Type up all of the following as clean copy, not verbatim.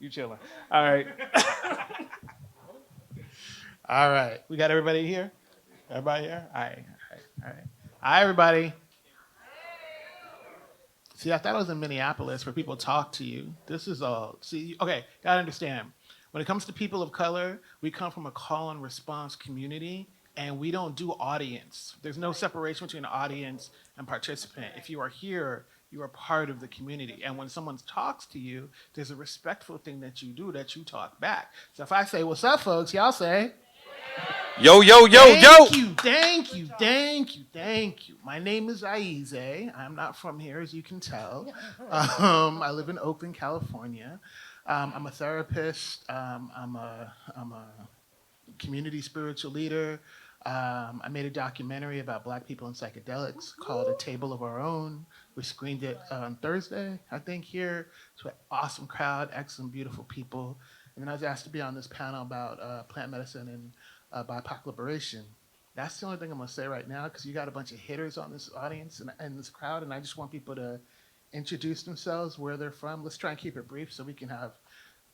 You chilling. All right. All right. We got everybody here? Everybody here? All right. All right. All right. Hi, everybody. See, I thought it was in Minneapolis where people talk to you. This is all. See, okay, gotta understand. When it comes to people of color, we come from a call and response community, and we don't do audience. There's no separation between audience and participant. If you are here, you are part of the community. And when someone talks to you, there's a respectful thing that you do that you talk back. So if I say, "What's up, folks?" Y'all say, Yo, yo, yo, yo. thank you, thank you, thank you, thank you. My name is Aize. I'm not from here, as you can tell. I live in Oakland, California. I'm a therapist. I'm a community spiritual leader. I made a documentary about Black people and psychedelics called A Table of Our Own. We screened it on Thursday, I think, here. It's an awesome crowd, excellent, beautiful people. And then I was asked to be on this panel about plant medicine and BIPOC liberation. That's the only thing I'm going to say right now because you got a bunch of hitters on this audience and this crowd, and I just want people to introduce themselves, where they're from. Let's try and keep it brief so we can have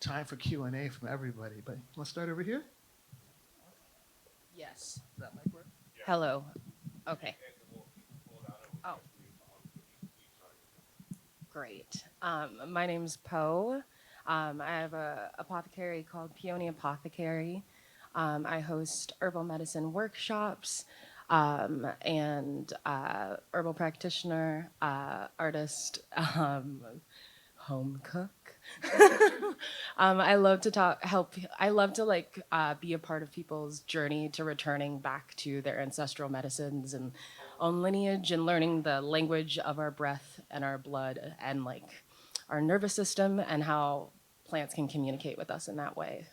time for Q&A from everybody. But let's start over here. Yes. Does that mic work? Hello. Okay. Oh, great. My name's Poe. I have a apothecary called Peony Apothecary. I host herbal medicine workshops and herbal practitioner, artist, home cook. I love to help. I love to be a part of people's journey to returning back to their ancestral medicines and own lineage and learning the language of our breath and our blood and our nervous system and how plants can communicate with us in that way.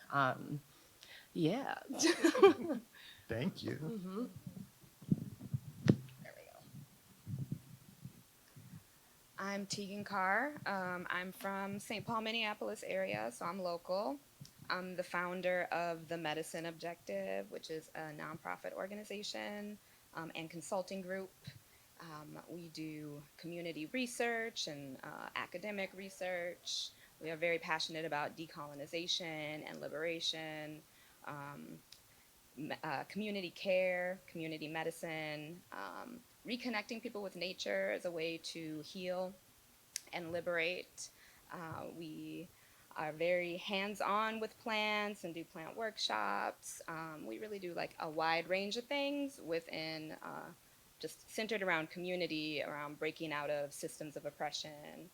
Yeah. Thank you. There we go. I'm Tegan Carr. I'm from St. Paul, Minneapolis area, so I'm local. I'm the founder of the Medicine Objective, which is a nonprofit organization and consulting group. We do community research and academic research. We are very passionate about decolonization and liberation, community care, community medicine, reconnecting people with nature as a way to heal and liberate. We are very hands-on with plants and do plant workshops. We really do a wide range of things within just centered around community, around breaking out of systems of oppression,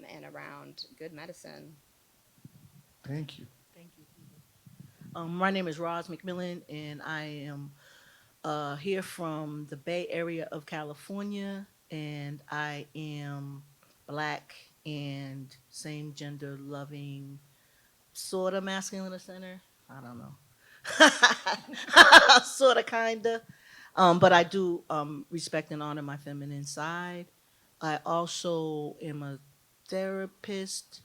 and around good medicine. Thank you. Thank you. My name is Roz McMillan, and I am here from the Bay Area of California, and I am black and same gender loving, sort of masculine center. I don't know. Sort of, kind of. But I do respect and honor my feminine side. I also am a therapist,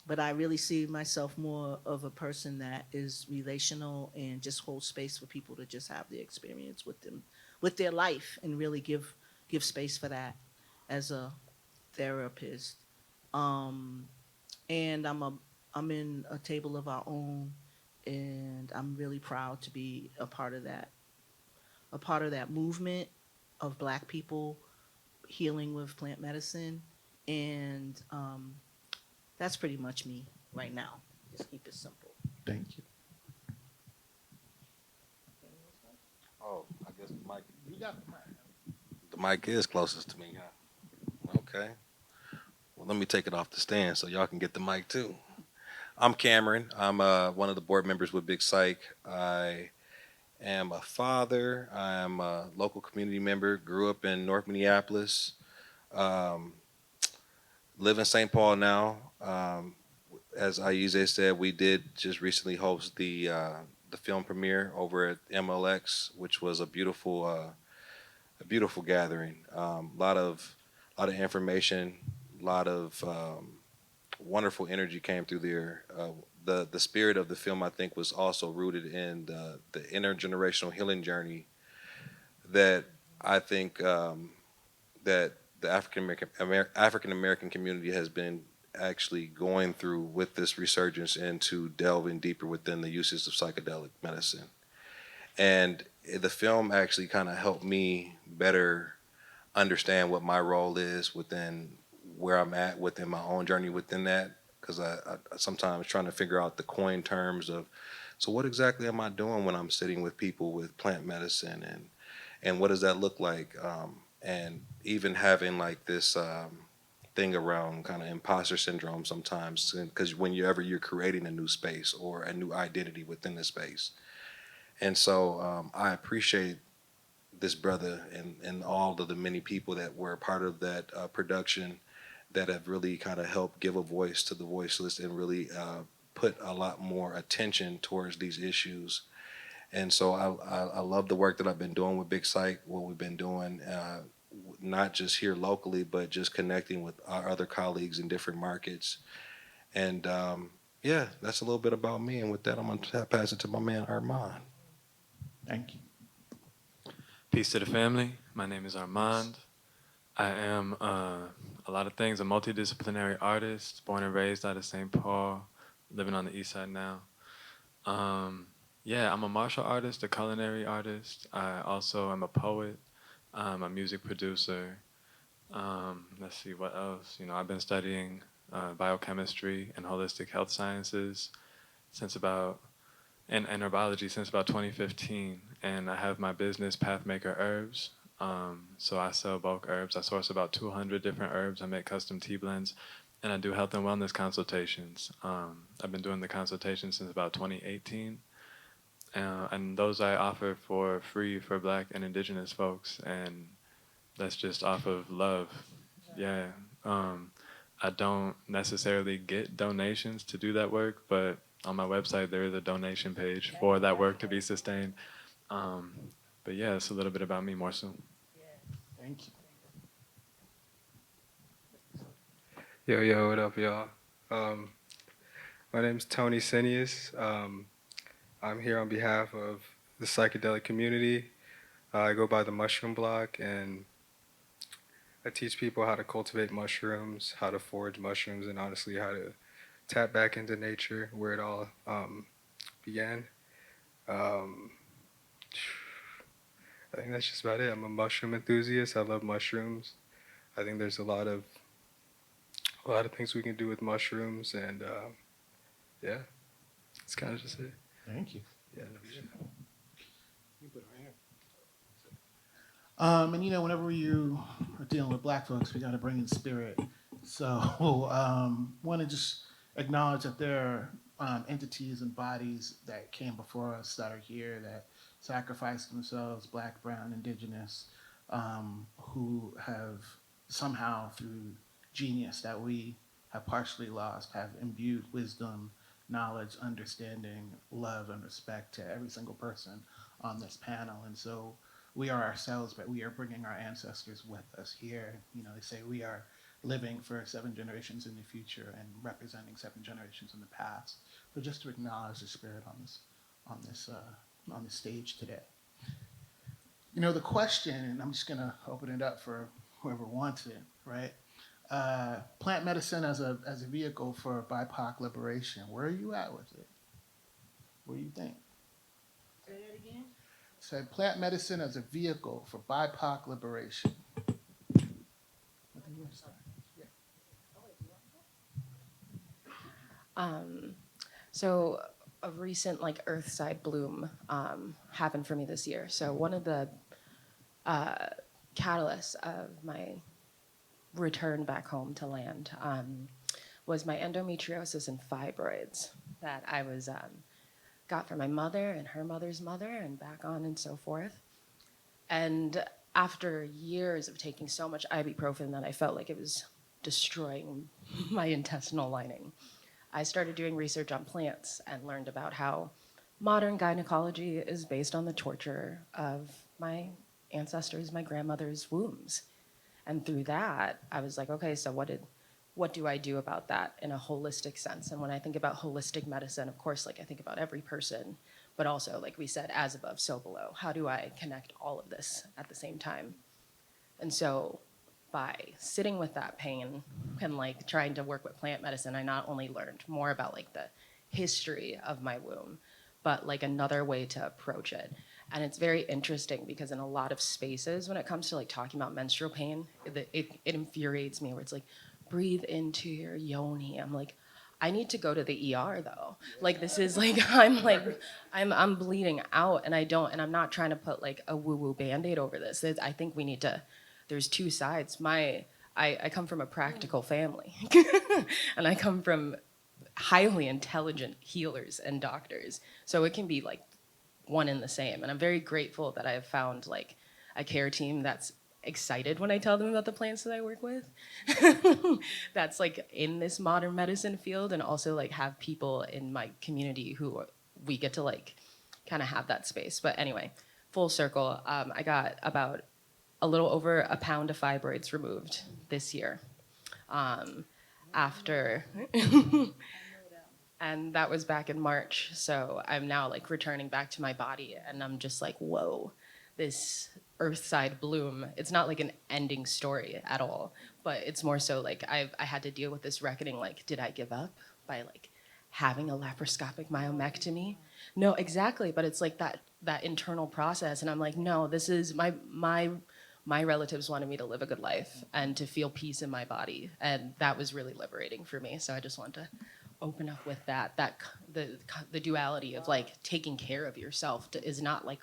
but I really see myself more of a person that is relational and just holds space for people to just have the experience with them, with their life, and really give space for that as a therapist. Um, and I'm in a table of our own, and I'm really proud to be a part of that movement of Black people healing with plant medicine, and that's pretty much me right now. Just keep it simple. Thank you. Oh, I guess the mic. You got the mic. The mic is closest to me. Huh? Okay. Well, let me take it off the stand so y'all can get the mic too. I'm Cameron. I'm one of the board members with Big Psych. I am a father. I am a local community member. Grew up in North Minneapolis. Um, Live in St. Paul now. As Aize said, we did just recently host the film premiere over at MLX, which was a beautiful gathering. Lot of information, a lot of wonderful energy came through there. The spirit of the film, I think, was also rooted in the intergenerational healing journey that I think that the African American community has been actually going through with this resurgence into delving deeper within the uses of psychedelic medicine. And the film actually kind of helped me better understand what my role is within where I'm at within my own journey within that. Because I sometimes trying to figure out the coin terms of, so what exactly am I doing when I'm sitting with people with plant medicine, and what does that look like? And even having like this thing around kind of imposter syndrome sometimes, because whenever you're creating a new space or a new identity within the space. And so I appreciate this brother and all of the many people that were part of that production that have really kind of helped give a voice to the voiceless and really put a lot more attention towards these issues. And so I love the work that I've been doing with Big Psych, what we've been doing, not just here locally, but just connecting with our other colleagues in different markets. And yeah, that's a little bit about me. And with that, I'm going to pass it to my man, Armand. Thank you. Peace to the family. My name is Armand. I am a lot of things, a multidisciplinary artist, born and raised out of St. Paul, living on the east side now. Yeah, I'm a martial artist, a culinary artist. I also am a poet, a music producer. Let's see, what else? You know, I've been studying biochemistry and holistic health sciences since about and herbology since about 2015, and I have my business Pathmaker Herbs. So I sell bulk herbs. I source about 200 different herbs. I make custom tea blends, and I do health and wellness consultations. I've been doing the consultations since about 2018, and those I offer for free for Black and Indigenous folks, and that's just off of love. Yeah. I don't necessarily get donations to do that work, but on my website there is a donation page for that work to be sustained. But yeah, it's a little bit about me more so. Thank you. Yo, what up, y'all? My name's Tony Sinius. I'm here on behalf of the psychedelic community. I go by the Mushroom Block, and I teach people how to cultivate mushrooms, how to forage mushrooms, and honestly, how to tap back into nature, where it all began. Um, I think that's just about it. I'm a mushroom enthusiast. I love mushrooms. I think there's a lot of things we can do with mushrooms, and yeah, it's kind of just it. Thank you. Yeah, no shit. You put it right here. And you know, whenever you are dealing with Black folks, we got to bring in spirit. So, want to just acknowledge that there are entities and bodies that came before us that are here that sacrificed themselves, Black, Brown, Indigenous, who have somehow, through genius that we have partially lost, have imbued wisdom, knowledge, understanding, love, and respect to every single person on this panel. And so we are ourselves, but we are bringing our ancestors with us here. You know, they say we are living for 7 generations in the future and representing 7 generations in the past. So just to acknowledge the spirit on this stage today. You know, the question, and I'm just gonna open it up for whoever wants it, right? Plant medicine as a vehicle for BIPOC liberation. Where are you at with it? What do you think? Say that again. Said plant medicine as a vehicle for BIPOC liberation. So a recent like Earthside bloom happened for me this year. So one of the catalysts of my return back home to land was my endometriosis and fibroids that I was got from my mother and her mother's mother and back on and so forth. And after years of taking so much ibuprofen that I felt like it was destroying my intestinal lining, I started doing research on plants and learned about how modern gynecology is based on the torture of my ancestors, my grandmother's wombs. And through that, I was like, okay, so what do I do about that in a holistic sense? And when I think about holistic medicine, of course, like I think about every person, but also, like we said, as above, so below. How do I connect all of this at the same time? And so by sitting with that pain and like trying to work with plant medicine, I not only learned more about like the history of my womb, but like another way to approach it. And it's very interesting because in a lot of spaces, when it comes to like talking about menstrual pain, it infuriates me where it's like, breathe into your yoni. I'm like, I need to go to the ER though. Like this is like I'm bleeding out and I'm not trying to put like a woo-woo band-aid over this. I think we need to, there's two sides. I come from a practical family and I come from highly intelligent healers and doctors. So it can be like one and the same. And I'm very grateful that I have found like a care team that's excited when I tell them about the plants that I work with. That's like in this modern medicine field, and also like have people in my community who we get to like kind of have that space. But anyway, full circle, I got about a little over a pound of fibroids removed this year. After and that was back in March. So I'm now like returning back to my body, and I'm just like, whoa, this earthside bloom. It's not like an ending story at all, but it's more so like I had to deal with this reckoning. Like, did I give up by like having a laparoscopic myomectomy? No, exactly. But it's like that internal process, and I'm like, no, this is my relatives wanted me to live a good life and to feel peace in my body, and that was really liberating for me. So I just wanted to open up with that the duality of like taking care of yourself is not like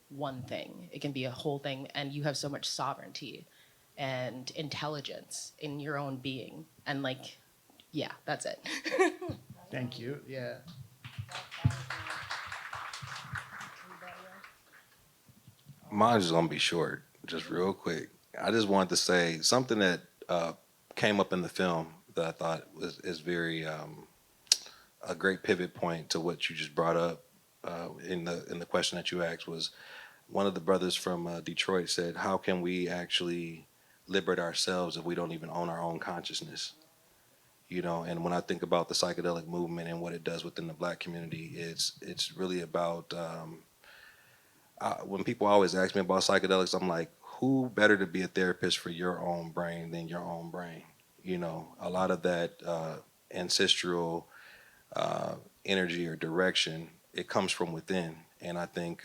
one thing. It can be a whole thing, and you have so much sovereignty and intelligence in your own being. And like, yeah, that's it. Thank you. Yeah. Mine's gonna be short, just real quick. I just wanted to say something that came up in the film that I thought is very a great pivot point to what you just brought up in the question that you asked. Was one of the brothers from Detroit said, "How can we actually liberate ourselves if we don't even own our own consciousness?" You know, and when I think about the psychedelic movement and what it does within the Black community, it's really about when people always ask me about psychedelics, I'm like, who better to be a therapist for your own brain than your own brain? You know, a lot of that ancestral energy or direction, it comes from within. And I think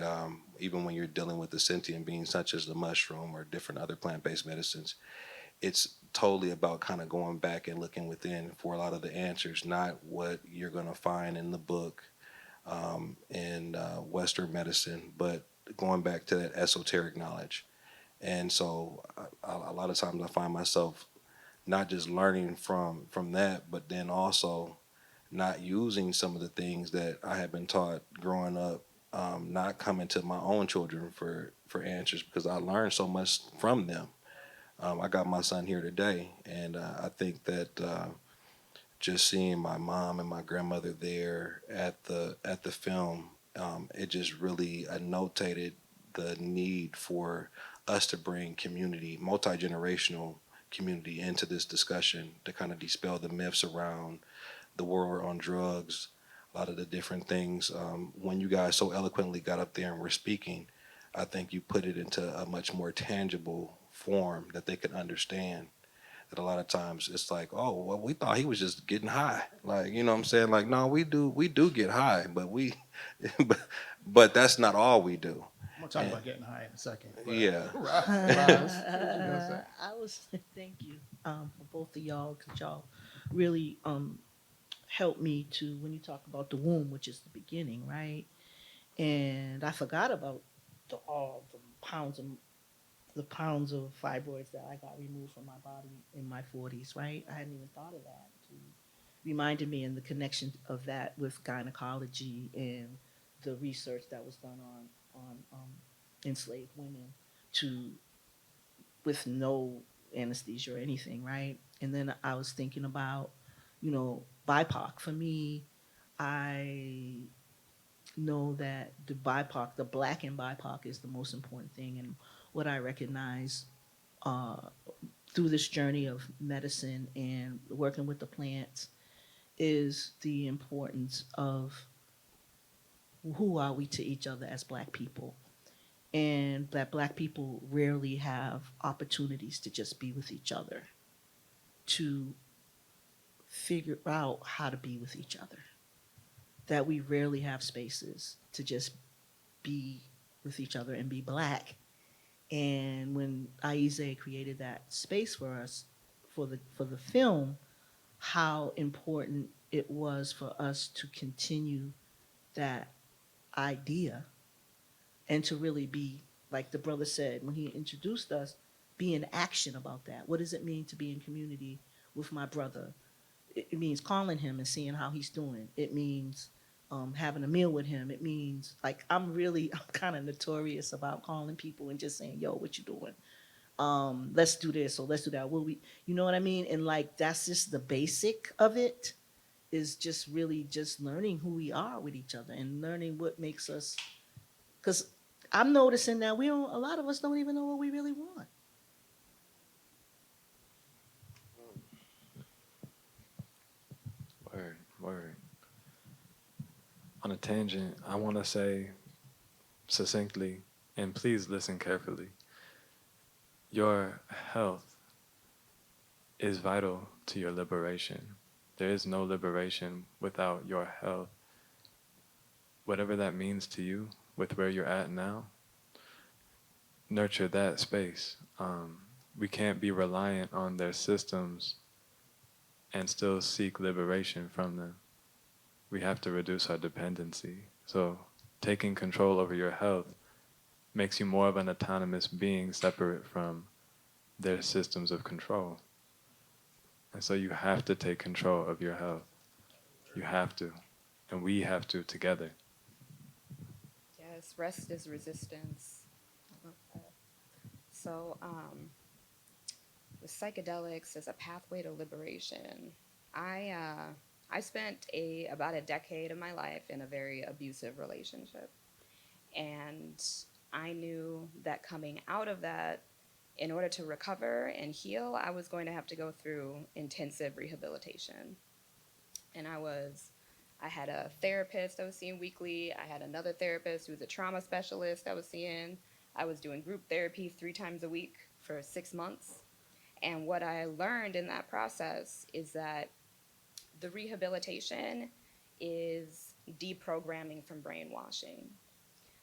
even when you're dealing with the sentient beings such as the mushroom or different other plant-based medicines, it's totally about kind of going back and looking within for a lot of the answers, not what you're going to find in the book in Western medicine, but going back to that esoteric knowledge. And so a lot of times I find myself not just learning from that, but then also not using some of the things that I had been taught growing up, not coming to my own children for answers because I learned so much from them. I got my son here today, and I think that just seeing my mom and my grandmother there at the film, it just really notated the need for us to bring community, multi-generational community into this discussion to kind of dispel the myths around the war on drugs, a lot of the different things. When you guys so eloquently got up there and were speaking, I think you put it into a much more tangible form that they could understand. That a lot of times it's like, oh, well, we thought he was just getting high. Like, you know what I'm saying? Like, no, we do get high, but but, but that's not all we do. I'm gonna talk And- about getting high in a second. But, Yeah. Roz, what you gonna say? I was thank you for both of y'all because y'all really helped me to when you talk about the womb, which is the beginning, right? And I forgot about all the pounds of fibroids that I got removed from my body in my 40s, right? I hadn't even thought of that. Reminded me in the connection of that with gynecology and the research that was done on enslaved women to with no anesthesia or anything, right? And then I was thinking about, BIPOC. For me, I know that the BIPOC, the Black and BIPOC, is the most important thing, and what I recognize uh, through this journey of medicine and working with the plants is the importance of who are we to each other as Black people. and that Black people rarely have opportunities to just be with each other, to figure out how to be with each other. That we rarely have spaces to just be with each other and be Black. And when Aize created that space for us for the film, how important it was for us to continue that idea and to really be, like the brother said when he introduced us, be in action about that. What does it mean to be in community with my brother? It means calling him and seeing how he's doing. It means having a meal with him. It means, like, I'm kind of notorious about calling people and just saying, yo, what you doing? Let's do this or let's do that. Will we, you know what I mean? And like, that's just the basic of it, is just really just learning who we are with each other and learning what makes us, because I'm noticing that a lot of us don't even know what we really want. Word, word. On a tangent, I want to say succinctly, and please listen carefully, your health is vital to your liberation. There is no liberation without your health. Whatever that means to you, with where you're at now, nurture that space. We can't be reliant on their systems and still seek liberation from them. We have to reduce our dependency. So taking control over your health makes you more of an autonomous being separate from their systems of control. And so you have to take control of your health. You have to. And we have to together. Yes, rest is resistance. Okay. So, with psychedelics as a pathway to liberation, I spent about a decade of my life in a very abusive relationship, and I knew that coming out of that, in order to recover and heal, I was going to have to go through intensive rehabilitation. And I had a therapist I was seeing weekly. I had another therapist who was a trauma specialist I was seeing. I was doing group therapy 3 times a week for 6 months. And what I learned in that process is that the rehabilitation is deprogramming from brainwashing.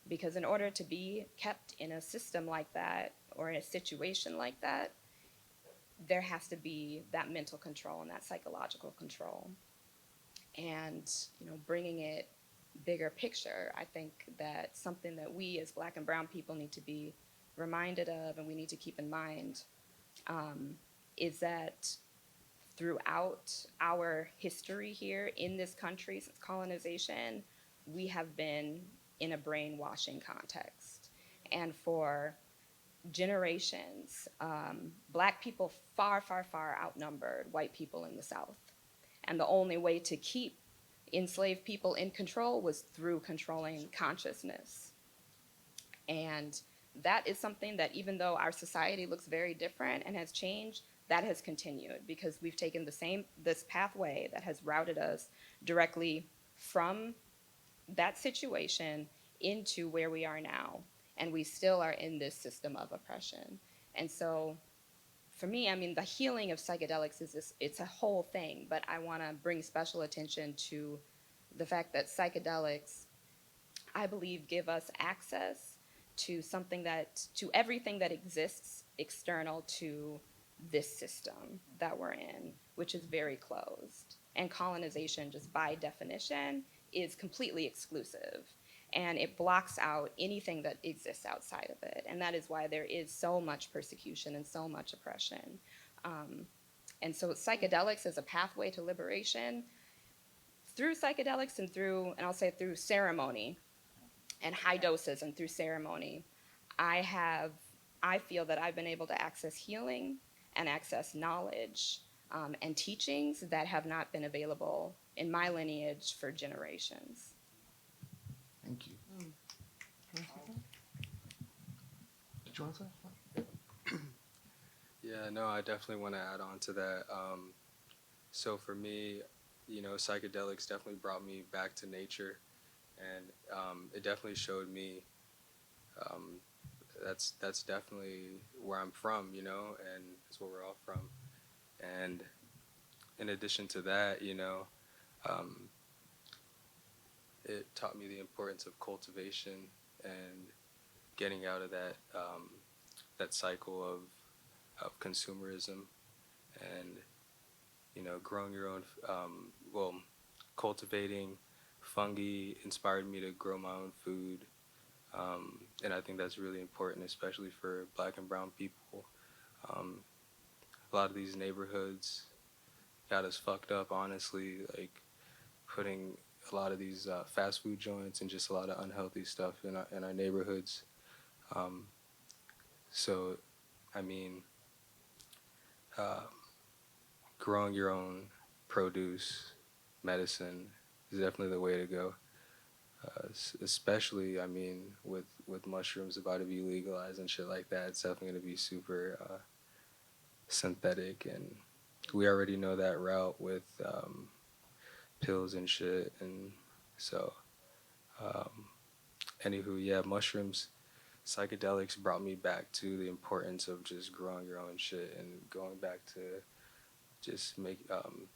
Because in order to be kept in a system like that or in a situation like that, there has to be that mental control and that psychological control. And, bringing it bigger picture, I think that something that we as Black and brown people need to be reminded of and we need to keep in mind is that throughout our history here in this country since colonization, we have been in a brainwashing context. And for generations, Black people far, far, far outnumbered white people in the South. And the only way to keep enslaved people in control was through controlling consciousness. And that is something that even though our society looks very different and has changed, that has continued because we've taken this pathway that has routed us directly from that situation into where we are now. And we still are in this system of oppression. And so for me, the healing of psychedelics it's a whole thing, but I want to bring special attention to the fact that psychedelics, I believe, give us access to to everything that exists external to this system that we're in, which is very closed. And colonization, just by definition, is completely exclusive. And it blocks out anything that exists outside of it. And that is why there is so much persecution and so much oppression. And so psychedelics as a pathway to liberation, through psychedelics and I'll say through ceremony and high doses and through ceremony, I feel that I've been able to access healing and access knowledge and teachings that have not been available in my lineage for generations. Thank you. Did you want to say? Yeah, no, I definitely want to add on to that. So for me, psychedelics definitely brought me back to nature, and it definitely showed me that's definitely where I'm from, and that's where we're all from. And in addition to that, um, it taught me the importance of cultivation and getting out of that cycle of consumerism, and growing your own. Well, cultivating fungi inspired me to grow my own food, and I think that's really important, especially for Black and Brown people. Um, a lot of these neighborhoods got us fucked up, honestly. Like putting a lot of these fast food joints and just a lot of unhealthy stuff in our neighborhoods. Um, so, I mean, uh, growing your own produce, medicine is definitely the way to go. Especially, I mean, with mushrooms about to be legalized and shit like that, it's definitely going to be super synthetic, and we already know that route with pills and shit, and so um, anywho, yeah, mushrooms, psychedelics brought me back to the importance of just growing your own shit and going back to just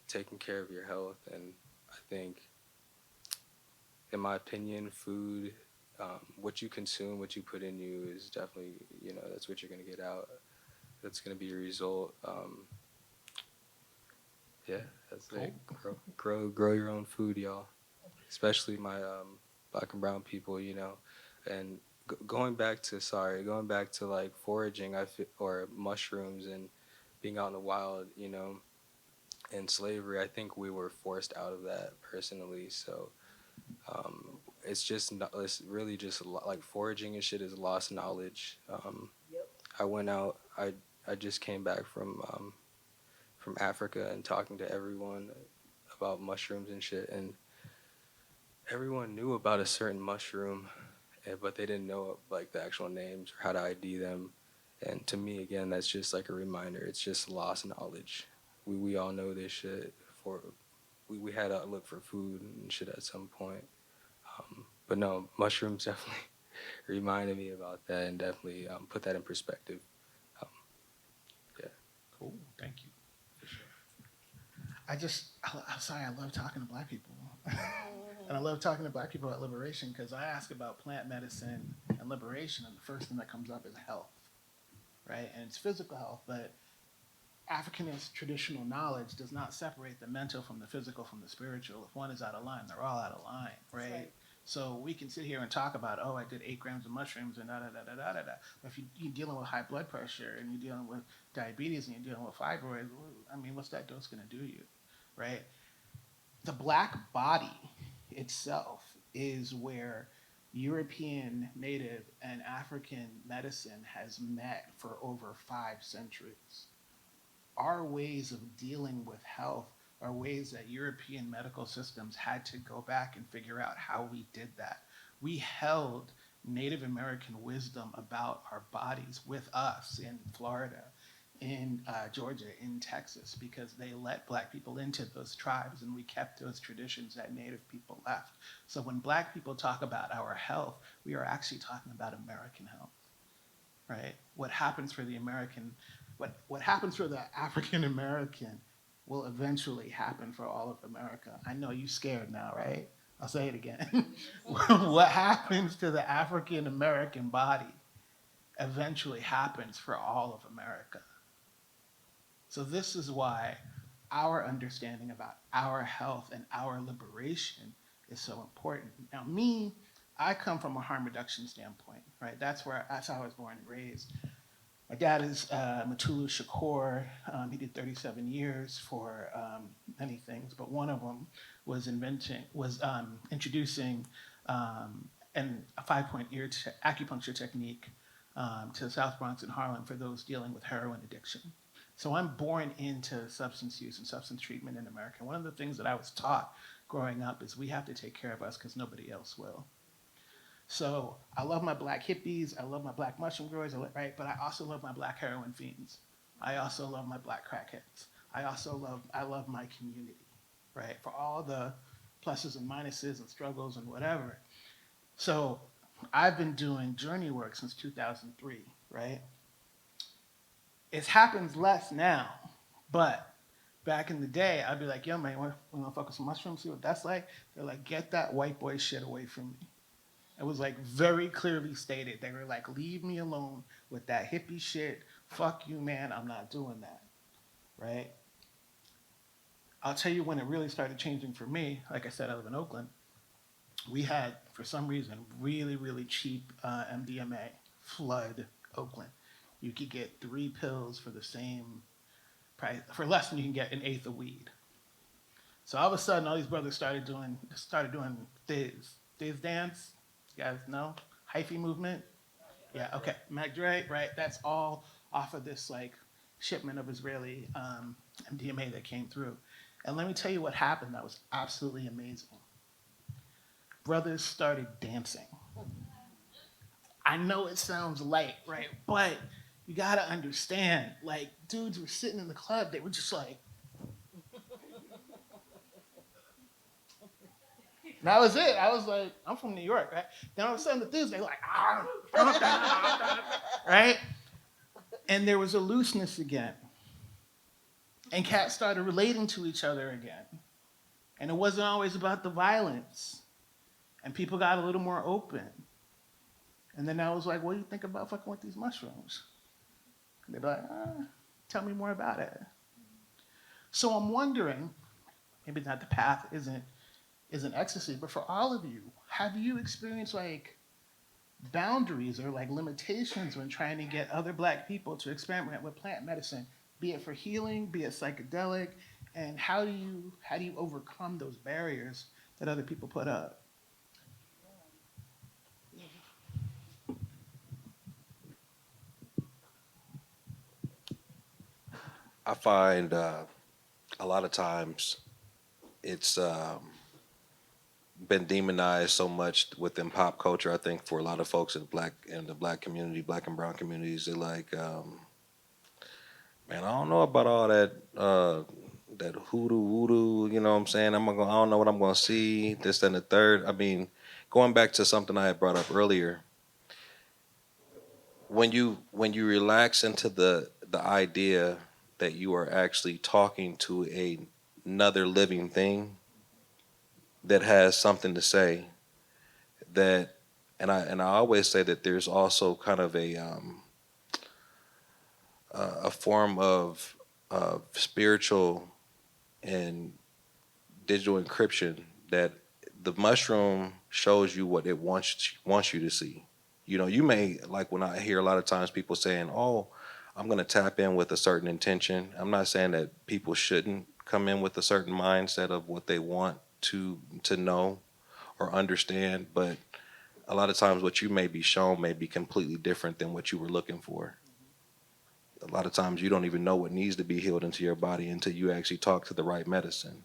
taking care of your health. And I think, in my opinion, food, what you consume, what you put in you is definitely, that's what you're gonna get out. That's gonna be your result. Yeah, that's it. Grow your own food, y'all. Especially my Black and Brown people, and going back to like foraging, or mushrooms and being out in the wild, and slavery. I think we were forced out of that personally. So it's just not, it's really just like foraging and shit is lost knowledge. I went out. I just came back from Africa and talking to everyone about mushrooms and shit, and everyone knew about a certain mushroom, but they didn't know like the actual names or how to ID them. And to me, again, that's just like a reminder. It's just lost knowledge. We all know this shit. We had to look for food and shit at some point. But no, mushrooms definitely reminded me about that, and definitely put that in perspective. Um, yeah. Cool. Thank you. For sure. I'm sorry, I love talking to Black people. And I love talking to Black people about liberation because I ask about plant medicine and liberation, and the first thing that comes up is health, right? And it's physical health, but Africanist traditional knowledge does not separate the mental from the physical from the spiritual. If one is out of line, they're all out of line, right? So we can sit here and talk about, oh, I did 8 grams of mushrooms and da da da da da da da. But if you're dealing with high blood pressure and you're dealing with diabetes and you're dealing with fibroids, I mean, what's that dose going to do you, right? The Black body itself is where European, Native, and African medicine has met for over 5 centuries. Our ways of dealing with health are ways that European medical systems had to go back and figure out how we did that. We held Native American wisdom about our bodies with us in Florida, in Georgia, in Texas, because they let Black people into those tribes and we kept those traditions that Native people left. So when Black people talk about our health, we are actually talking about American health, right? What happens for the American, what happens for the African American will eventually happen for all of America. I know you're scared now, right? I'll say it again. What happens to the African American body eventually happens for all of America. So this is why our understanding about our health and our liberation is so important. Now, I come from a harm reduction standpoint, right? That's how I was born and raised. My dad is Mutulu Shakur. He did 37 years for many things, but one of them was introducing a 5-point ear acupuncture technique to the South Bronx and Harlem for those dealing with heroin addiction. So I'm born into substance use and substance treatment in America. One of the things that I was taught growing up is we have to take care of us because nobody else will. So I love my Black hippies, I love my Black mushroom growers, right? But I also love my Black heroin fiends. I also love my Black crackheads. I love my community, right? For all the pluses and minuses and struggles and whatever. So I've been doing journey work since 2003, right? It happens less now, but back in the day, I'd be like, yo, man, we want to fuck with some mushrooms, see what that's like? They're like, get that white boy shit away from me. It was like very clearly stated. They were like, leave me alone with that hippie shit. Fuck you, man. I'm not doing that, right? I'll tell you when it really started changing for me. Like I said, I live in Oakland. We had, for some reason, really, really cheap MDMA flood Oakland. You could get 3 pills for the same price, for less than you can get an eighth of weed. So all of a sudden, all these brothers started doing Thiz dance. You guys know hyphy movement? Yeah. Okay. Mac Dre, right? That's all off of this like shipment of Israeli MDMA that came through. And let me tell you what happened. That was absolutely amazing. Brothers started dancing. I know it sounds light, right? But you gotta understand, like, dudes were sitting in the club, they were just like, that was it. I was like, I'm from New York, right? Then all of a sudden the dudes, they're like, right? And there was a looseness again. And cats started relating to each other again. And it wasn't always about the violence. And people got a little more open. And then I was like, what do you think about fucking with these mushrooms? And they'd be like, tell me more about it. So I'm wondering, maybe not the path isn't ecstasy, but for all of you, have you experienced like boundaries or like limitations when trying to get other Black people to experiment with plant medicine, be it for healing, be it psychedelic, and how do you overcome those barriers that other people put up? I find a lot of times it's been demonized so much within pop culture. I think for a lot of folks in the black community, black and brown communities, they're like, man, I don't know about all that that hoodoo voodoo. You know what I'm saying? I don't know what I'm gonna see. This, that, and the third. I mean, going back to something I had brought up earlier, when you relax into the idea that you are actually talking to another living thing that has something to say, that and I always say that there's also kind of a form of spiritual and digital encryption that the mushroom shows you what it wants you to see. You know, you may, like when I hear a lot of times people saying, "Oh, I'm going to tap in with a certain intention." I'm not saying that people shouldn't come in with a certain mindset of what they want to know or understand, but a lot of times what you may be shown may be completely different than what you were looking for. A lot of times you don't even know what needs to be healed into your body until you actually talk to the right medicine.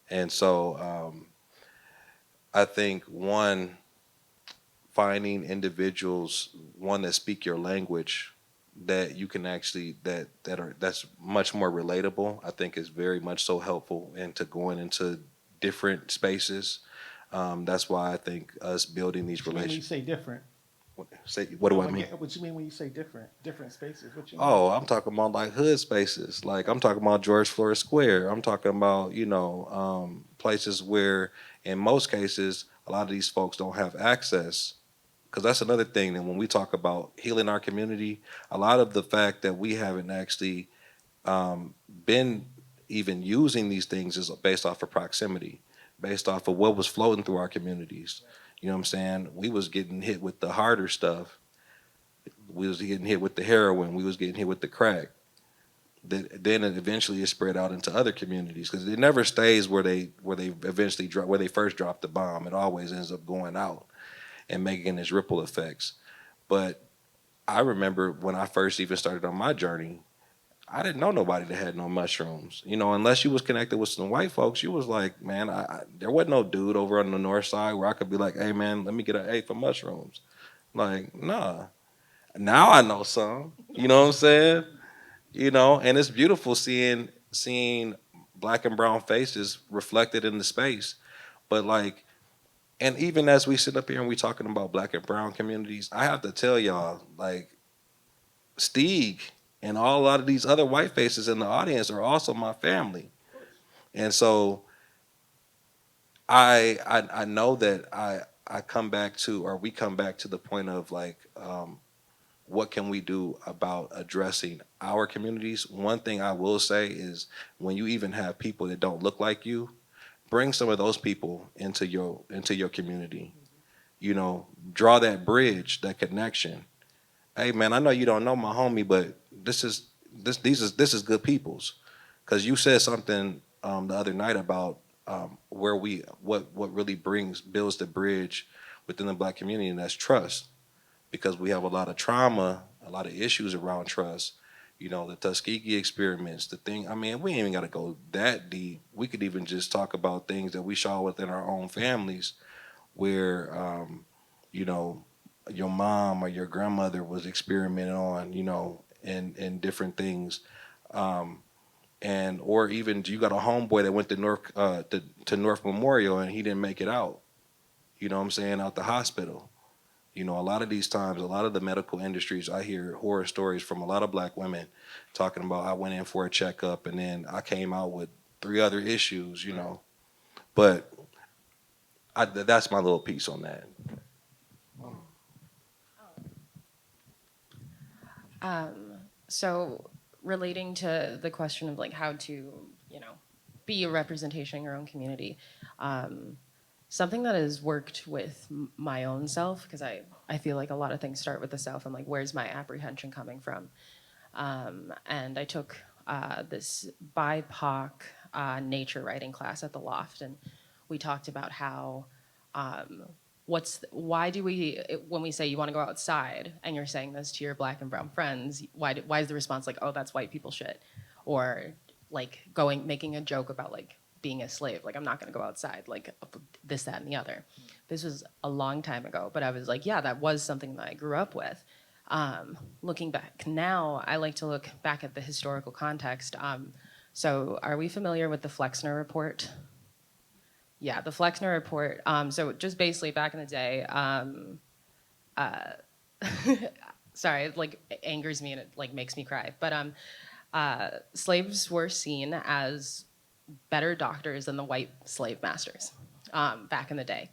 And so I think finding individuals, that speak your language, that you can actually that's much more relatable, I think is very much so helpful into going into different spaces. That's why I think us building these What do you mean when you relationships. say different? What do I mean? What you mean when you say different spaces? What you mean? Oh, I'm talking about like hood spaces. Like I'm talking about George Floyd Square. I'm talking about, places where in most cases a lot of these folks don't have access. Because that's another thing that when we talk about healing our community, a lot of the fact that we haven't actually been even using these things is based off of proximity, based off of what was floating through our communities. You know what I'm saying? We was getting hit with the harder stuff. We was getting hit with the heroin. We was getting hit with the crack. Then it eventually is spread out into other communities because it never stays where they eventually drop, where they first dropped the bomb. It always ends up going out and making its ripple effects. But I remember when I first even started on my journey, I didn't know nobody that had no mushrooms. You know, unless you was connected with some white folks, you was like, man, there wasn't no dude over on the north side where I could be like, hey man, let me get an A for mushrooms. Like, nah. Now I know some. You know what I'm saying? You know, and it's beautiful seeing black and brown faces reflected in the space. But like And even as we sit up here and we talking about black and brown communities, I have to tell y'all, like, Steeg and a lot of these other white faces in the audience are also my family. And so I know that I come back to, or we come back to the point of like, what can we do about addressing our communities? One thing I will say is when you even have people that don't look like you, bring some of those people into your community. You know, draw that bridge, that connection. Hey man, I know you don't know my homie, but this is good people's. Because you said something the other night about where what really builds the bridge within the black community, and that's trust. Because we have a lot of trauma, a lot of issues around trust. You know, the Tuskegee experiments, the thing. I mean, we ain't even got to go that deep. We could even just talk about things that we saw within our own families, where you know, your mom or your grandmother was experimenting on, you know, and different things. And or even you got a homeboy that went to North Memorial and he didn't make it out. You know what I'm saying? Out the hospital. You know, a lot of these times, a lot of the medical industries, I hear horror stories from a lot of black women talking about I went in for a checkup and then I came out with 3 other issues, you know. But that's my little piece on that. So relating to the question of like how to, you know, be a representation in your own community, something that has worked with my own self, because I feel like a lot of things start with the self and like where's my apprehension coming from. And I took this BIPOC nature writing class at the Loft, and we talked about how why do we, when we say you want to go outside and you're saying this to your black and brown friends, why is the response like, oh, that's white people shit, or like making a joke about like being a slave, like I'm not going to go outside, like this, that, and the other. This was a long time ago, but I was like, yeah, that was something that I grew up with. Looking back now, I like to look back at the historical context. So are we familiar with the Flexner Report? Yeah, the Flexner Report. So just basically back in the day, sorry, it like angers me and it like makes me cry. But slaves were seen as better doctors than the white slave masters back in the day.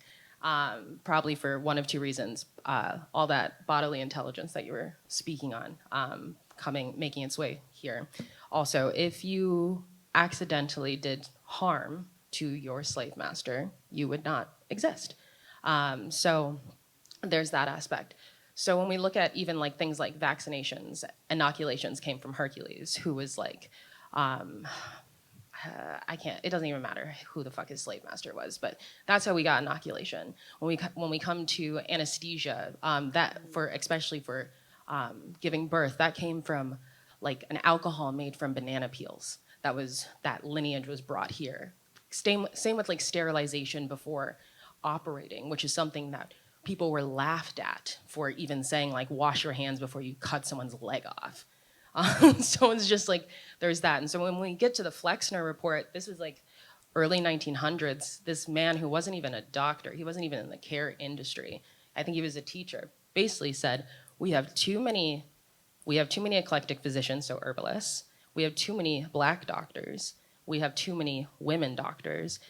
Probably for one of 2 reasons. All that bodily intelligence that you were speaking on making its way here. Also, if you accidentally did harm to your slave master, you would not exist. So there's that aspect. So when we look at even like things like vaccinations, inoculations came from Hercules, who was like, it doesn't even matter who the fuck his slave master was, but that's how we got inoculation. When we come to anesthesia, especially for giving birth, that came from like an alcohol made from banana peels. That lineage was brought here. Same with like sterilization before operating, which is something that people were laughed at for even saying like wash your hands before you cut someone's leg off. So it's just like there's that. And so when we get to the Flexner Report, this was like early 1900s. This man who wasn't even a doctor, he wasn't even in the care industry, I think he was a teacher, basically said, we have too many eclectic physicians, so herbalists. We have too many black doctors. We have too many women doctors.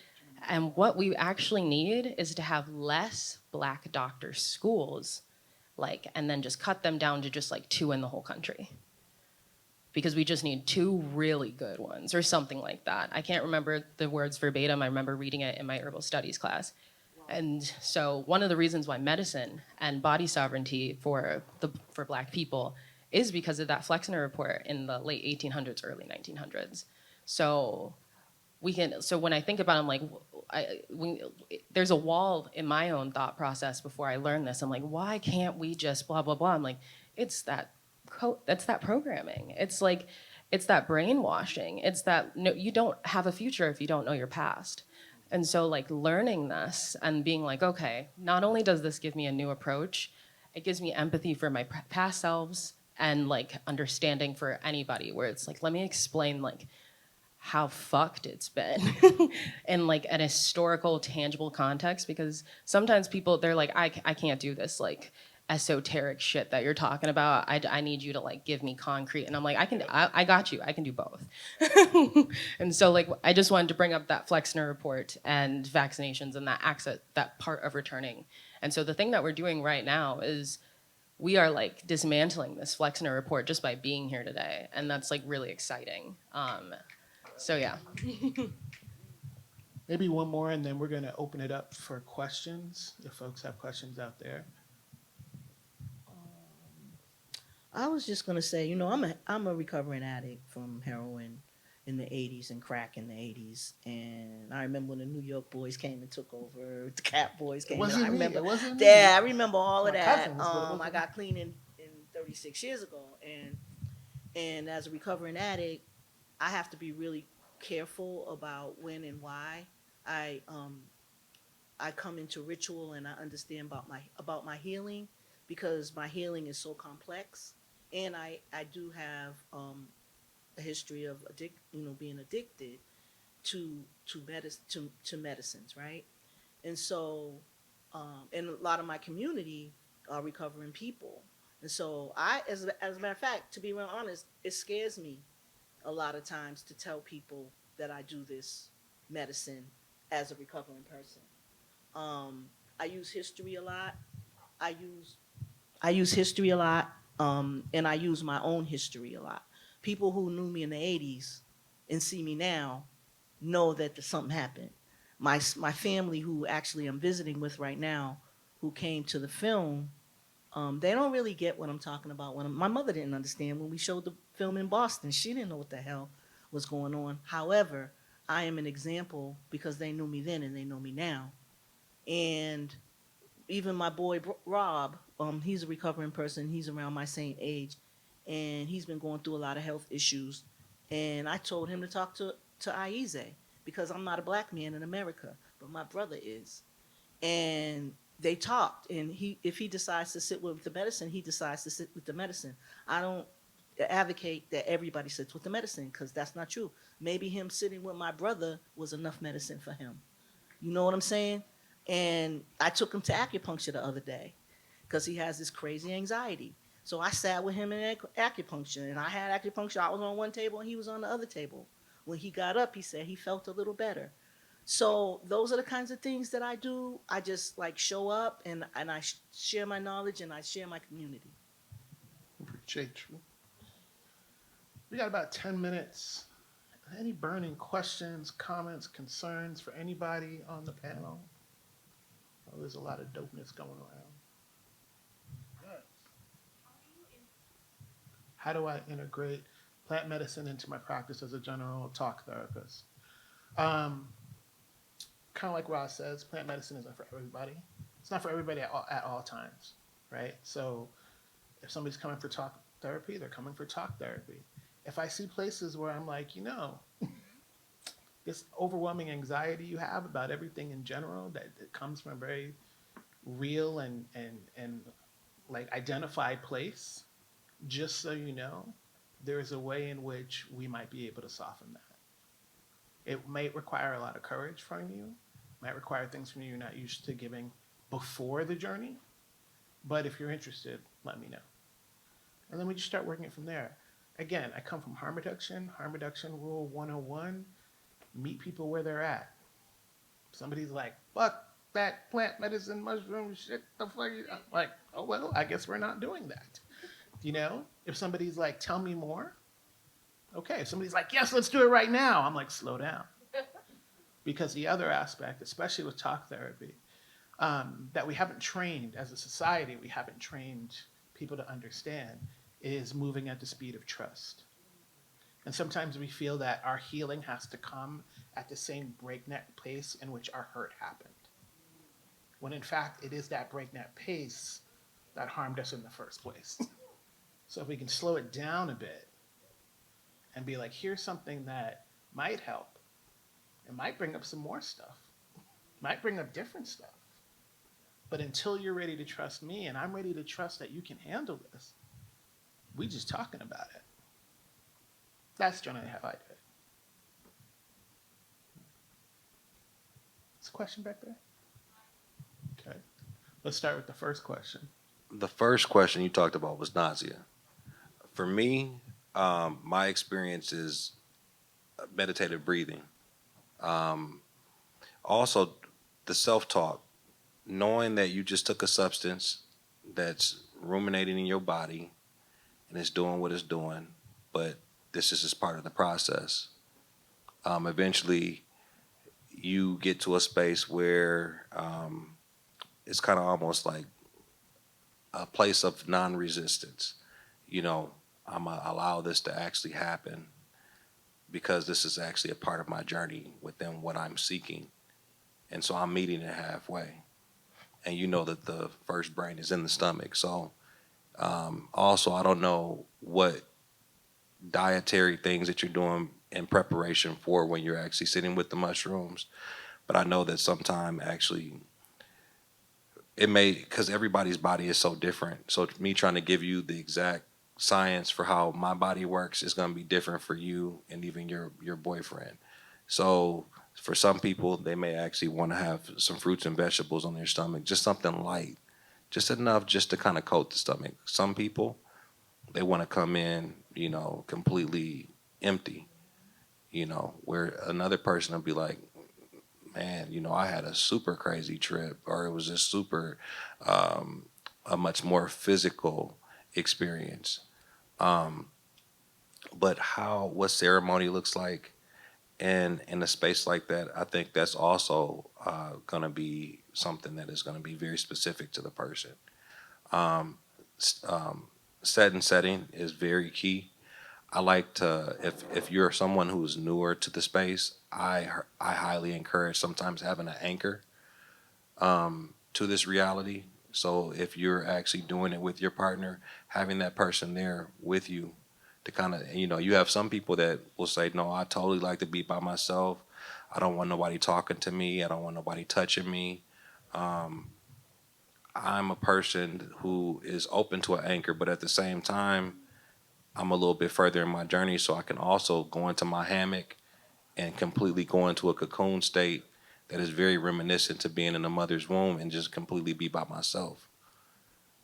And what we actually need is to have less black doctor schools, and then just cut them down to just like 2 in the whole country. Because we just need 2 really good ones or something like that. I can't remember the words verbatim. I remember reading it in my herbal studies class. And so one of the reasons why medicine and body sovereignty for black people is because of that Flexner Report in the late 1800s, early 1900s. So when I think about it, I'm like, there's a wall in my own thought process before I learned this. I'm like, why can't we just blah, blah, blah? I'm like, that's that programming. It's like, it's that brainwashing. It's that no, you don't have a future if you don't know your past. And so like learning this and being like, okay, not only does this give me a new approach, it gives me empathy for my past selves and like understanding for anybody, where it's like, let me explain like how fucked it's been in like an historical, tangible context. Because sometimes people, they're like, I can't do this like esoteric shit that you're talking about. I need you to like give me concrete. And I'm like, I got you. I can do both. And so like, I just wanted to bring up that Flexner report and vaccinations and that access, that part of returning. And so the thing that we're doing right now is we are like dismantling this Flexner report just by being here today. And that's like really exciting. So yeah. Maybe one more, and then we're going to open it up for questions, if folks have questions out there. I was just gonna say, I'm a recovering addict from heroin in the '80s and crack in the '80s, and I remember when the New York boys came and took over, the Cat Boys came. Wasn't I me. remember, It wasn't me. yeah, I remember all of My that. cousins, but it wasn't I me. got clean in 36 years ago, and as a recovering addict, I have to be really careful about when and why I I come into ritual and I understand about my healing, because my healing is so complex, and I do have a history of being addicted to medicines, right? And so and a lot of my community are recovering people, and so as a matter of fact, to be real honest, it scares me a lot of times to tell people that I do this medicine as a recovering person. I use history a lot. I use history a lot, and I use my own history a lot. People who knew me in the '80s and see me now know that something happened. My family, who actually I'm visiting with right now, who came to the film, they don't really get what I'm talking about. My mother didn't understand when we showed the film in Boston. She didn't know what the hell was going on. However, I am an example because they knew me then and they know me now. And even my boy Rob, he's a recovering person. He's around my same age, and he's been going through a lot of health issues. And I told him to talk to Aize, because I'm not a black man in America, but my brother is. And they talked, and if he decides to sit with the medicine, he decides to sit with the medicine. I don't advocate that everybody sits with the medicine, because that's not true. Maybe him sitting with my brother was enough medicine for him. You know what I'm saying? And I took him to acupuncture the other day because he has this crazy anxiety. So I sat with him in acupuncture, and I had acupuncture. I was on one table and he was on the other table. When he got up, he said he felt a little better. So those are the kinds of things that I do. I just like show up, and I share my knowledge, and I share my community. Appreciate you. We got about 10 minutes. Any burning questions, comments, concerns for anybody on the panel? Oh, there's a lot of dopeness going around. Yes. How do I integrate plant medicine into my practice as a general talk therapist? Kind of like Ross says, plant medicine isn't for everybody. It's not for everybody at all times, right? So if somebody's coming for talk therapy, they're coming for talk therapy. If I see places where I'm like, this overwhelming anxiety you have about everything in general, that comes from a very real and like identified place, just so you know, there's a way in which we might be able to soften that. It might require a lot of courage from you, might require things from you you're not used to giving before the journey, but if you're interested, let me know. And then we just start working it from there. Again, I come from harm reduction rule 101, meet people where they're at. Somebody's like, fuck that plant medicine, mushroom shit, the fuck? I'm like, oh, well, I guess we're not doing that. If somebody's like, tell me more, okay. If somebody's like, yes, let's do it right now, I'm like, slow down. Because the other aspect, especially with talk therapy, that we haven't trained as a society, we haven't trained people to understand, is moving at the speed of trust. And sometimes we feel that our healing has to come at the same breakneck pace in which our hurt happened. When in fact, it is that breakneck pace that harmed us in the first place. So if we can slow it down a bit and be like, here's something that might help, it might bring up some more stuff, might bring up different stuff. But until you're ready to trust me and I'm ready to trust that you can handle this, we just talking about it. That's generally how I do it. a question back there? Okay. Let's start with the first question. The first question you talked about was nausea. For me, my experience is meditative breathing. Um, Also, the self talk, knowing that you just took a substance that's ruminating in your body and it's doing what it's doing, but this is just part of the process. Eventually, you get to a space where it's kind of almost like a place of non resistance. You know, I'm going to allow this to actually happen because this is actually a part of my journey within what I'm seeking. And so I'm meeting it halfway. And you know that the first brain is in the stomach. So also, I don't know what dietary things that you're doing in preparation for when you're actually sitting with the mushrooms. But I know that sometime actually it may, because everybody's body is so different. So me trying to give you the exact science for how my body works is going to be different for you and even your boyfriend. So for some people, they may actually want to have some fruits and vegetables on their stomach, just something light, just enough just to kind of coat the stomach. Some people, they want to come in, completely empty, where another person will be like, man, I had a super crazy trip, or it was just super, a much more physical experience. Um, but what ceremony looks like in a space like that, I think that's also going to be something that is going to be very specific to the person. Um, s- um, Set and setting is very key. I like to, if you're someone who's newer to the space, I highly encourage sometimes having an anchor to this reality. So if you're actually doing it with your partner, having that person there with you to kind of, you have some people that will say, no, I totally like to be by myself. I don't want nobody talking to me. I don't want nobody touching me. Um, I'm a person who is open to an anchor, but at the same time, I'm a little bit further in my journey, so I can also go into my hammock and completely go into a cocoon state that is very reminiscent to being in a mother's womb and just completely be by myself.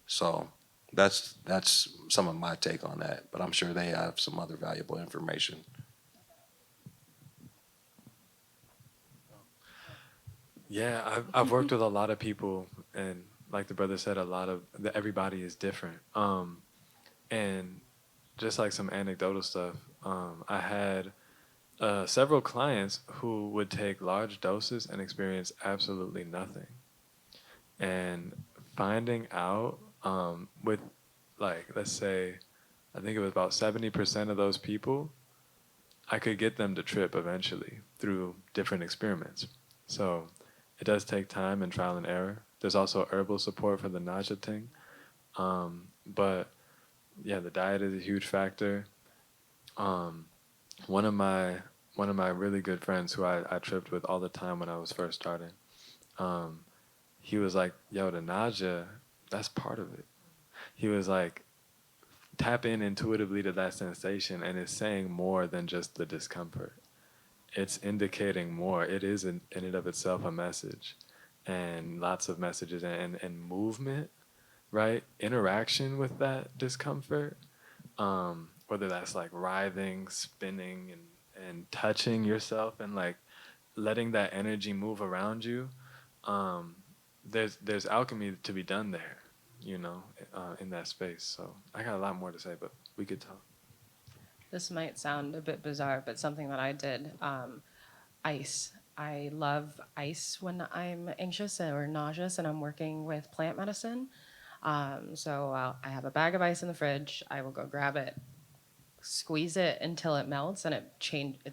So that's some of my take on that, but I'm sure they have some other valuable information. Yeah, I've worked with a lot of people, and like the brother said, everybody is different. And just like some anecdotal stuff, I had several clients who would take large doses and experience absolutely nothing. And finding out with, like, let's say, I think it was about 70% of those people, I could get them to trip eventually through different experiments. So it does take time and trial and error. There's also herbal support for the nausea thing. But yeah, the diet is a huge factor. Um, one of my really good friends who I tripped with all the time when I was first starting, um, he was like, yo, the nausea, that's part of it. He was like, tap in intuitively to that sensation, and it's saying more than just the discomfort. It's indicating more. It is in and of itself a message, and lots of messages and movement, right? Interaction with that discomfort, whether that's like writhing, spinning, and touching yourself, and like letting that energy move around you. Um, there's alchemy to be done there, in that space. So I got a lot more to say, but we could talk. This might sound a bit bizarre, but something that I did, ice. I love ice when I'm anxious or nauseous and I'm working with plant medicine. I have a bag of ice in the fridge. I will go grab it, squeeze it until it melts, and it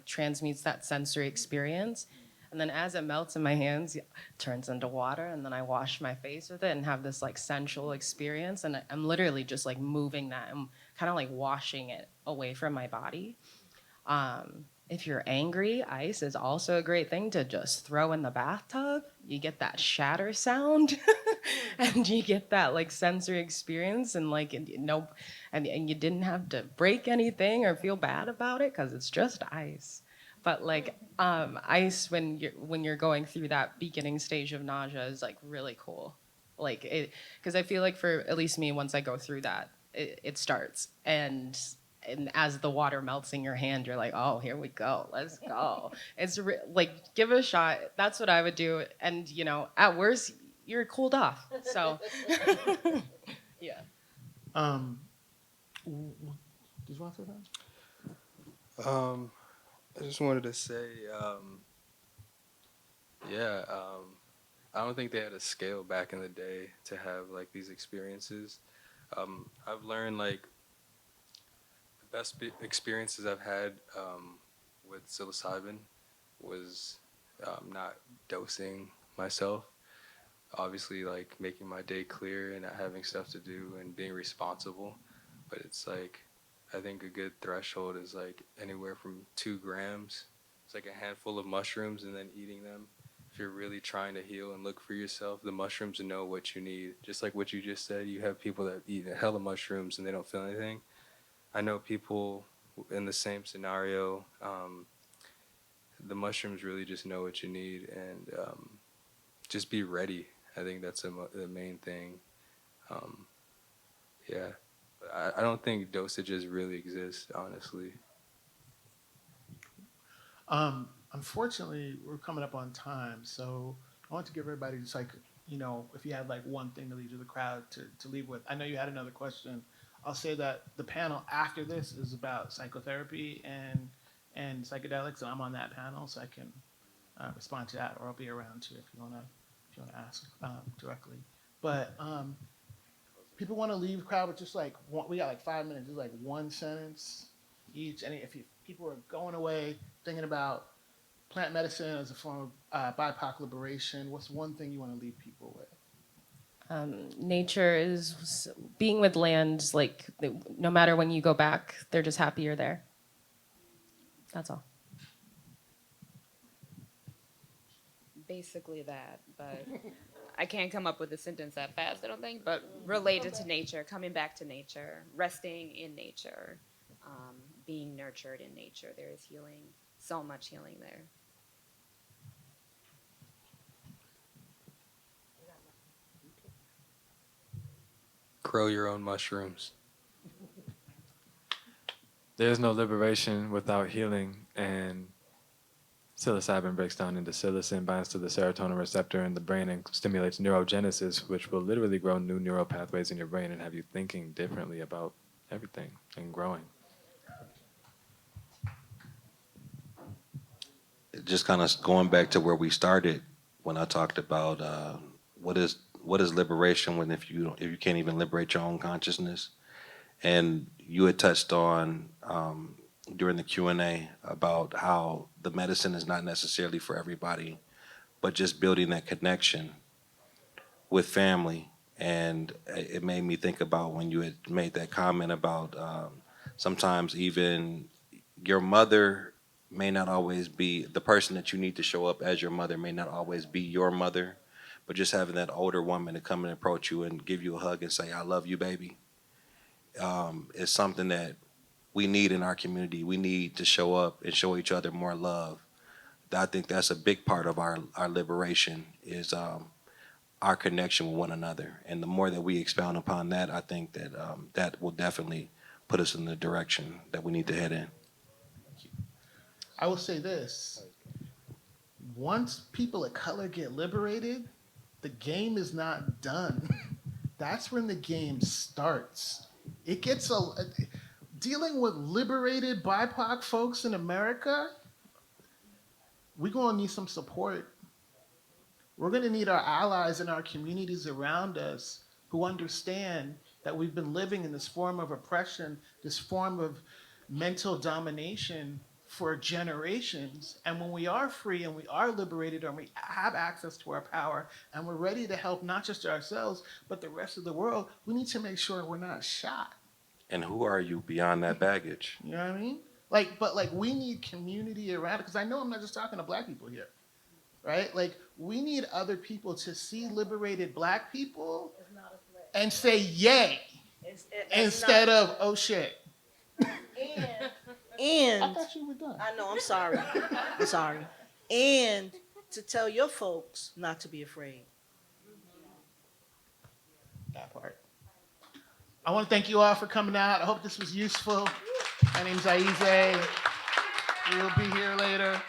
transmutes that sensory experience. And then as it melts in my hands, it turns into water, and then I wash my face with it and have this like sensual experience. And I'm literally just like moving that. I'm kind of like washing it away from my body. If you're angry, ice is also a great thing to just throw in the bathtub. You get that shatter sound and you get that like sensory experience and you didn't have to break anything or feel bad about it because it's just ice. But like ice when you're going through that beginning stage of nausea is like really cool. Like it, because I feel like for at least me, once I go through that, it starts, and as the water melts in your hand, you're like, oh, here we go, let's go. It's like give it a shot. That's what I would do, and you know, at worst, you're cooled off. So yeah. Did you want to say that? I just wanted to say, I don't think they had a scale back in the day to have like these experiences. I've learned like the best experiences I've had with psilocybin was not dosing myself. Obviously, like making my day clear and not having stuff to do and being responsible. But it's like, I think a good threshold is like anywhere from 2 grams. It's like a handful of mushrooms and then eating them. If you're really trying to heal and look for yourself, the mushrooms know what you need. Just like what you just said, you have people that eat a hell of mushrooms and they don't feel anything. I know people in the same scenario, the mushrooms really just know what you need, and just be ready. I think that's the main thing. Yeah. I don't think dosages really exist, honestly. Unfortunately, we're coming up on time, so I want to give everybody just like, you know, if you had like one thing to leave to the crowd to leave with. I know you had another question. I'll say that the panel after this is about psychotherapy and psychedelics, and I'm on that panel, so I can respond to that, or I'll be around too if you wanna ask directly. But people want to leave the crowd with just like we got like 5 minutes, just like one sentence each. And if people are going away thinking about plant medicine as a form of BIPOC liberation, what's one thing you want to leave people with? Nature is being with land. Like no matter when you go back, they're just happy you're there. That's all. Basically that, but I can't come up with a sentence that fast, I don't think, but related to nature, coming back to nature, resting in nature, being nurtured in nature. There is healing, so much healing there. Grow your own mushrooms. There's no liberation without healing, and psilocybin breaks down into psilocin, binds to the serotonin receptor in the brain and stimulates neurogenesis, which will literally grow new neural pathways in your brain and have you thinking differently about everything and growing. Just kind of going back to where we started when I talked about what is liberation when if you can't even liberate your own consciousness, and you had touched on during the Q&A about how the medicine is not necessarily for everybody, but just building that connection with family. And it made me think about when you had made that comment about sometimes even your mother may not always be the person that you need to show up as your mother, may not always be your mother, but just having that older woman to come and approach you and give you a hug and say, I love you, baby, is something that we need in our community. We need to show up and show each other more love. I think that's a big part of our liberation is our connection with one another. And the more that we expound upon that, I think that that will definitely put us in the direction that we need to head in. I will say this. Once people of color get liberated, the game is not done. That's when the game starts. It gets dealing with liberated BIPOC folks in America, we're going to need some support. We're going to need our allies in our communities around us who understand that we've been living in this form of oppression, this form of mental domination for generations. And when we are free and we are liberated and we have access to our power and we're ready to help not just ourselves, but the rest of the world, we need to make sure we're not shot. And who are you beyond that baggage? You know what I mean? But we need community around it, because I know I'm not just talking to black people here, right? Like, we need other people to see liberated black people and say yay instead of oh shit. I And thought you were done. I know, I'm sorry. I'm sorry. And to tell your folks not to be afraid. That part. I want to thank you all for coming out. I hope this was useful. My name's Aize. We'll be here later.